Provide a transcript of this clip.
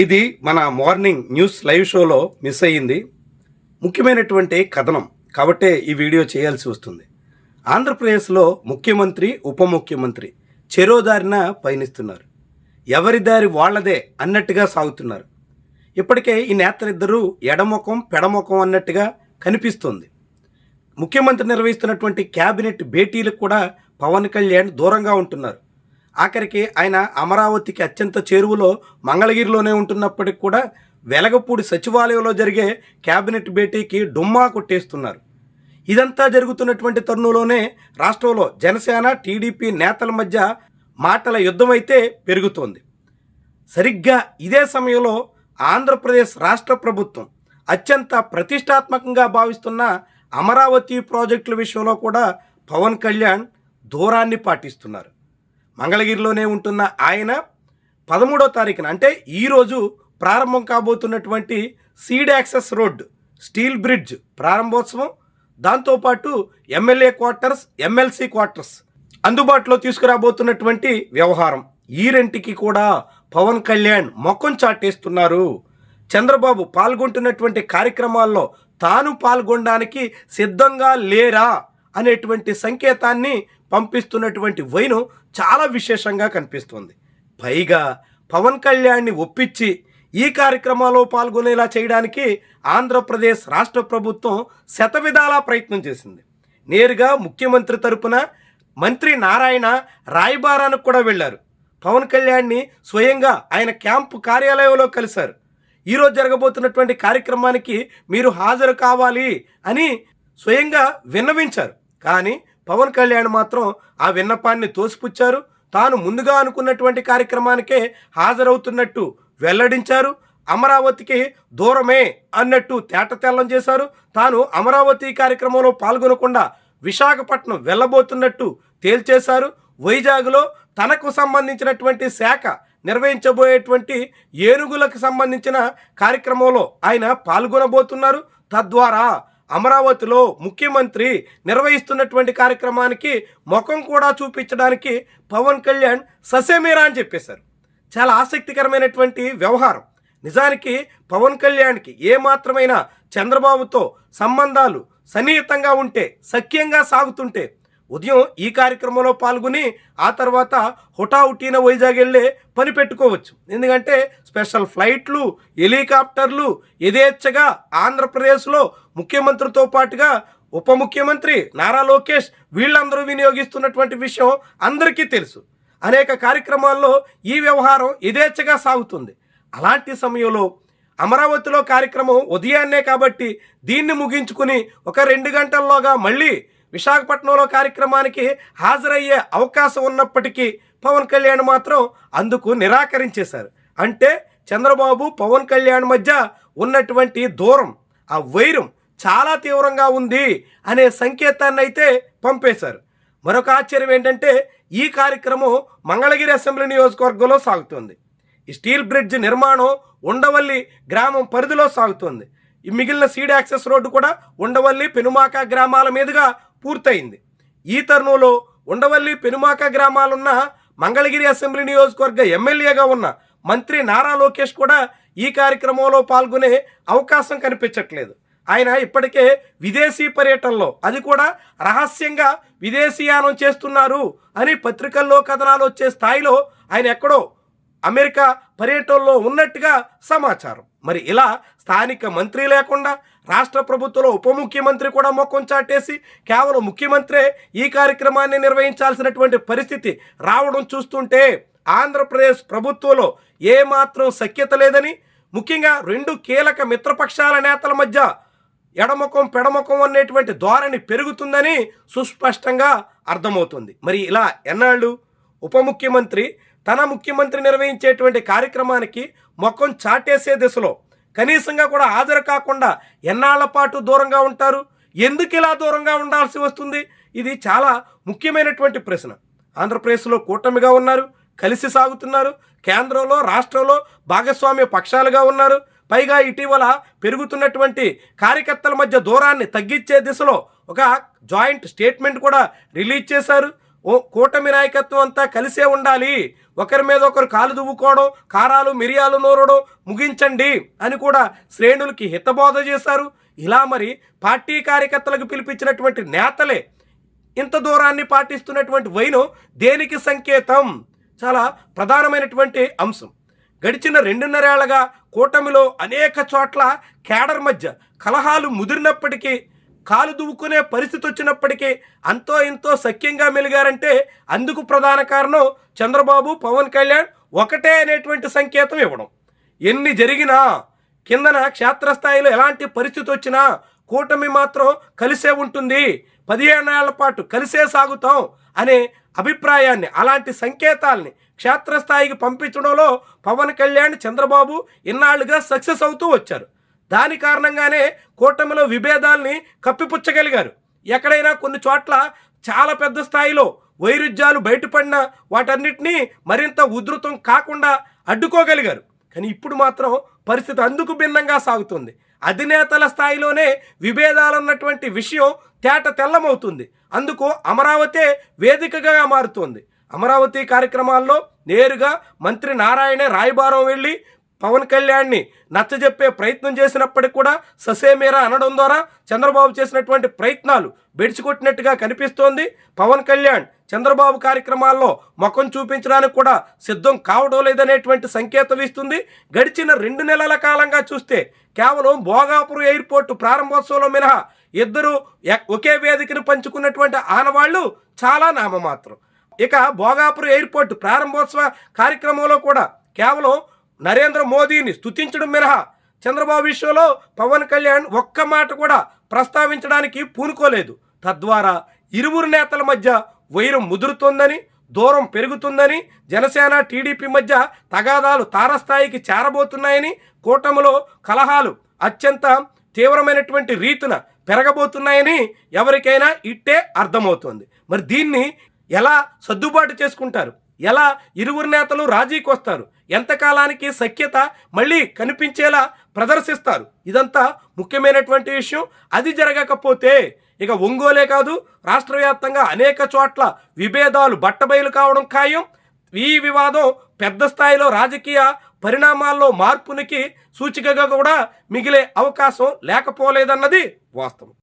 ఇది మన morning news live షోలో మిస్ అయ్యింది. ముఖ్యమైనటువంటి కథనం కాబట్టే ఈ వీడియో చేయాల్సి వస్తుంది. ఆంధ్రప్రదేశ్లో ముఖ్యమంత్రి ఉప ముఖ్యమంత్రి చెరోదారిన పయనిస్తున్నారు. ఎవరి దారి వాళ్లదే అన్నట్టుగా సాగుతున్నారు. ఇప్పటికే ఈ నేతలిద్దరూ ఎడముఖం పెడముఖం అన్నట్టుగా కనిపిస్తోంది. ముఖ్యమంత్రి నిర్వహిస్తున్నటువంటి క్యాబినెట్ భేటీలకు కూడా పవన్ కళ్యాణ్ దూరంగా ఉంటున్నారు. ఆఖరికి ఆయన అమరావతికి అత్యంత చేరువలో మంగళగిరిలోనే ఉంటున్నప్పటికి కూడా వెలగపూడి సచివాలయంలో జరిగే క్యాబినెట్ భేటీకి డుమ్మా కొట్టేస్తున్నారు. ఇదంతా జరుగుతున్నటువంటి తరుణంలోనే రాష్ట్రంలో జనసేన టీడీపీ నేతల మధ్య మాటల యుద్ధం అయితే పెరుగుతోంది. సరిగ్గా ఇదే సమయంలో ఆంధ్రప్రదేశ్ రాష్ట్ర ప్రభుత్వం అత్యంత ప్రతిష్టాత్మకంగా భావిస్తున్న అమరావతి ప్రాజెక్టుల విషయంలో కూడా పవన్ కళ్యాణ్ దూరాన్ని పాటిస్తున్నారు. మంగళగిరిలోనే ఉంటున్న ఆయన 13వ తారీఖున అంటే ఈరోజు ప్రారంభం కాబోతున్నటువంటి seed access road steel bridge ప్రారంభోత్సవం, దాంతోపాటు ఎమ్మెల్యే క్వార్టర్స్ ఎమ్మెల్సీ క్వార్టర్స్ అందుబాటులో తీసుకురాబోతున్నటువంటి వ్యవహారం, ఈ రెంటికి కూడా పవన్ కళ్యాణ్ మొఖం చాటేస్తున్నారు. చంద్రబాబు పాల్గొంటున్నటువంటి కార్యక్రమాల్లో తాను పాల్గొనడానికి సిద్ధంగా లేరా అనేటువంటి సంకేతాన్ని పంపిస్తున్నటువంటి వైనం చాలా విశేషంగా కనిపిస్తుంది. పైగా పవన్ కళ్యాణ్ని ఒప్పించి ఈ కార్యక్రమాల్లో పాల్గొనేలా చేయడానికి ఆంధ్రప్రదేశ్ రాష్ట్ర ప్రభుత్వం శతవిధాలా ప్రయత్నం చేసింది. నేరుగా ముఖ్యమంత్రి తరపున మంత్రి నారాయణ రాయబారానికి కూడా వెళ్ళారు. పవన్ కళ్యాణ్ని స్వయంగా ఆయన క్యాంపు కార్యాలయంలో కలిశారు. ఈరోజు జరగబోతున్నటువంటి కార్యక్రమానికి మీరు హాజరు కావాలి అని స్వయంగా విన్నవించారు. కానీ పవన్ కళ్యాణ్ మాత్రం ఆ విన్నపాన్ని తోసిపుచ్చారు. తాను ముందుగా అనుకున్నటువంటి కార్యక్రమానికే హాజరవుతున్నట్టు వెల్లడించారు. అమరావతికి దూరమే అన్నట్టు తేటతెల్లం చేశారు. తాను అమరావతి కార్యక్రమంలో పాల్గొనకుండా విశాఖపట్నం వెళ్ళబోతున్నట్టు తేల్చేశారు. వైజాగ్లో తనకు సంబంధించినటువంటి శాఖ నిర్వహించబోయేటువంటి ఏనుగులకు సంబంధించిన కార్యక్రమంలో ఆయన పాల్గొనబోతున్నారు. తద్వారా అమరావతిలో ముఖ్యమంత్రి నిర్వహిస్తున్నటువంటి కార్యక్రమానికి ముఖం కూడా చూపించడానికి పవన్ కళ్యాణ్ ససేమీరా అని చెప్పేశారు. చాలా ఆసక్తికరమైనటువంటి వ్యవహారం. నిజానికి పవన్ కళ్యాణ్కి ఏమాత్రమైన చంద్రబాబుతో సంబంధాలు సన్నిహితంగా ఉంటే, సఖ్యంగా సాగుతుంటే ఉదయం ఈ కార్యక్రమంలో పాల్గొని ఆ తర్వాత హుటాహుటీన వైజాగ్ వెళ్ళే పని పెట్టుకోవచ్చు. ఎందుకంటే స్పెషల్ ఫ్లైట్లు, హెలికాప్టర్లు యథేచ్ఛగా ఆంధ్రప్రదేశ్లో ముఖ్యమంత్రితో పాటుగా ఉప ముఖ్యమంత్రి నారా లోకేష్ వీళ్ళందరూ వినియోగిస్తున్నటువంటి విషయం అందరికీ తెలుసు. అనేక కార్యక్రమాల్లో ఈ వ్యవహారం యథేచ్ఛగా సాగుతుంది. అలాంటి సమయంలో అమరావతిలో కార్యక్రమం ఉదయాన్నే కాబట్టి దీన్ని ముగించుకుని ఒక 2 గంటల్లోగా మళ్ళీ విశాఖపట్నంలో కార్యక్రమానికి హాజరయ్యే అవకాశం ఉన్నప్పటికీ పవన్ కళ్యాణ్ మాత్రం అందుకు నిరాకరించేశారు. అంటే చంద్రబాబు పవన్ కళ్యాణ్ మధ్య ఉన్నటువంటి దూరం, ఆ వైరం చాలా తీవ్రంగా ఉంది అనే సంకేతాన్ని అయితే పంపేశారు. మరొక ఆశ్చర్యం ఏంటంటే ఈ కార్యక్రమం మంగళగిరి అసెంబ్లీ నియోజకవర్గంలో సాగుతుంది. ఈ స్టీల్ బ్రిడ్జ్ నిర్మాణం ఉండవల్లి గ్రామం పరిధిలో సాగుతుంది. ఈ మిగిలిన సీడ్ యాక్సెస్ రోడ్డు కూడా ఉండవల్లి పెనుమాక గ్రామాల మీదుగా పూర్తయింది. ఈ తరుణంలో ఉండవల్లి పెనుమాక గ్రామాలున్న మంగళగిరి అసెంబ్లీ నియోజకవర్గ ఎమ్మెల్యేగా ఉన్న మంత్రి నారా లోకేష్ కూడా ఈ కార్యక్రమంలో పాల్గొనే అవకాశం కనిపించట్లేదు. ఆయన ఇప్పటికే విదేశీ పర్యటనలో, అది కూడా రహస్యంగా విదేశీయానం చేస్తున్నారు అని పత్రికల్లో కథనాలు వచ్చే స్థాయిలో ఆయన ఎక్కడో అమెరికా పర్యటనలో ఉన్నట్టుగా సమాచారం. మరి ఇలా స్థానిక మంత్రి లేకుండా రాష్ట్ర ప్రభుత్వంలో ఉప ముఖ్యమంత్రి కూడా మొఖం చాటేసి కేవలం ముఖ్యమంత్రే ఈ కార్యక్రమాన్ని నిర్వహించాల్సినటువంటి పరిస్థితి రావడం చూస్తుంటే ఆంధ్రప్రదేశ్ ప్రభుత్వంలో ఏమాత్రం సఖ్యత లేదని, ముఖ్యంగా 2 కీలక మిత్రపక్షాల నేతల మధ్య ఎడముఖం పెడముఖం అనేటువంటి ధోరణి పెరుగుతుందని సుస్పష్టంగా అర్థమవుతుంది. మరి ఇలా ఎన్నాళ్ళు ఉప ముఖ్యమంత్రి తన ముఖ్యమంత్రి నిర్వహించేటువంటి కార్యక్రమానికి ముఖం చాటేసే దిశలో కనీసంగా కూడా హాజరు కాకుండా ఎన్నాళ్ల పాటు దూరంగా ఉంటారు? ఎందుకు ఇలా దూరంగా ఉండాల్సి వస్తుంది? ఇది చాలా ముఖ్యమైనటువంటి ప్రశ్న. ఆంధ్రప్రదేశ్లో కూటమిగా ఉన్నారు, కలిసి సాగుతున్నారు, కేంద్రంలో రాష్ట్రంలో భాగస్వామ్య పక్షాలుగా ఉన్నారు. పైగా ఇటీవల పెరుగుతున్నటువంటి కార్యకర్తల మధ్య దూరాన్ని తగ్గించే దిశలో ఒక జాయింట్ స్టేట్మెంట్ కూడా రిలీజ్ చేశారు. కూటమి నాయకత్వం అంతా కలిసే ఉండాలి, ఒకరి మీద ఒకరు కాలు దువ్వుకోవడం, కారాలు మిరియాలు నూరడం ముగించండి అని కూడా శ్రేణులకి హితబోధ చేశారు. ఇలా మరి పార్టీ కార్యకర్తలకు పిలిపించినటువంటి నేతలే ఇంత దూరాన్ని పాటిస్తున్నటువంటి వైనం దేనికి సంకేతం? చాలా ప్రధానమైనటువంటి అంశం. గడిచిన 2.5 ఏళ్లగా కూటమిలో అనేక చోట్ల కేడర్ మధ్య కలహాలు ముదిరినప్పటికీ, కాలు దువ్వుకునే పరిస్థితి వచ్చినప్పటికీ అంతో ఇంతో సఖ్యంగా మెలిగారంటే అందుకు ప్రధాన కారణం చంద్రబాబు, పవన్ కళ్యాణ్ ఒకటే అనేటువంటి సంకేతం ఇవ్వడం. ఎన్ని జరిగినా కిందన క్షేత్రస్థాయిలో ఎలాంటి పరిస్థితి వచ్చినా కూటమి మాత్రం కలిసే ఉంటుంది, 15 ఏళ్ల పాటు కలిసే సాగుతాం అనే అభిప్రాయాన్ని, అలాంటి సంకేతాల్ని క్షేత్రస్థాయికి పంపించడంలో పవన్ కళ్యాణ్, చంద్రబాబు ఇన్నాళ్లుగా సక్సెస్ అవుతూ వచ్చారు. దాని కారణంగానే కూటమిలో విభేదాల్ని కప్పిపుచ్చగలిగారు. ఎక్కడైనా కొన్ని చోట్ల చాలా పెద్ద స్థాయిలో వైరుధ్యాలు బయటపడినా వాటన్నిటినీ మరింత ఉధృతం కాకుండా అడ్డుకోగలిగారు. కానీ ఇప్పుడు మాత్రం పరిస్థితి అందుకు భిన్నంగా సాగుతుంది. అధినేతల స్థాయిలోనే విభేదాలున్నటువంటి విషయం తేట తెల్లమవుతుంది. అందుకు అమరావతి వేదికగా మారుతోంది. అమరావతి కార్యక్రమాల్లో నేరుగా మంత్రి నారాయణే రాయబారం వెళ్ళి పవన్ కళ్యాణ్ని నచ్చజెప్పే ప్రయత్నం చేసినప్పటికి కూడా ససేమీరా అనడం ద్వారా చంద్రబాబు చేసినటువంటి ప్రయత్నాలు బెడిచికొట్టినట్టుగా కనిపిస్తోంది. పవన్ కళ్యాణ్ చంద్రబాబు కార్యక్రమాల్లో ముఖం చూపించడానికి కూడా సిద్ధం కావడం లేదనేటువంటి సంకేతం ఇస్తుంది. గడిచిన 2 నెలల కాలంగా చూస్తే కేవలం భోగాపురం ఎయిర్పోర్టు ప్రారంభోత్సవంలో మినహా ఇద్దరు ఒకే వేదికను పంచుకున్నటువంటి ఆనవాళ్లు చాలా నామమాత్రం. ఇక భోగాపురం ఎయిర్పోర్టు ప్రారంభోత్సవ కార్యక్రమంలో కూడా కేవలం నరేంద్ర మోదీని స్తుతించడం మినహా చంద్రబాబు విషయంలో పవన్ కళ్యాణ్ ఒక్క మాట కూడా ప్రస్తావించడానికి పూనుకోలేదు. తద్వారా ఇరువురు నేతల మధ్య వైరం ముదురుతోందని, దూరం పెరుగుతుందని, జనసేన టీడీపీ మధ్య తగాదాలు తారస్థాయికి చేరబోతున్నాయని, కూటమిలో కలహాలు అత్యంత తీవ్రమైనటువంటి రీతిన పెరగబోతున్నాయని ఎవరికైనా ఇట్టే అర్థమవుతోంది. మరి దీన్ని ఎలా సర్దుబాటు చేసుకుంటారు? ఎలా ఇరువురు నేతలు రాజీకి వస్తారు? ఎంతకాలానికి సఖ్యత మళ్ళీ కనిపించేలా ప్రదర్శిస్తారు? ఇదంతా ముఖ్యమైనటువంటి విషయం. అది జరగకపోతే ఇక ఒంగోలే కాదు, రాష్ట్ర వ్యాప్తంగా అనేక చోట్ల విభేదాలు బట్టబయలు కావడం ఖాయం. ఈ వివాదం పెద్ద స్థాయిలో రాజకీయ పరిణామాల్లో మార్పునికి సూచికగా కూడా మిగిలే అవకాశం లేకపోలేదన్నది వాస్తవం.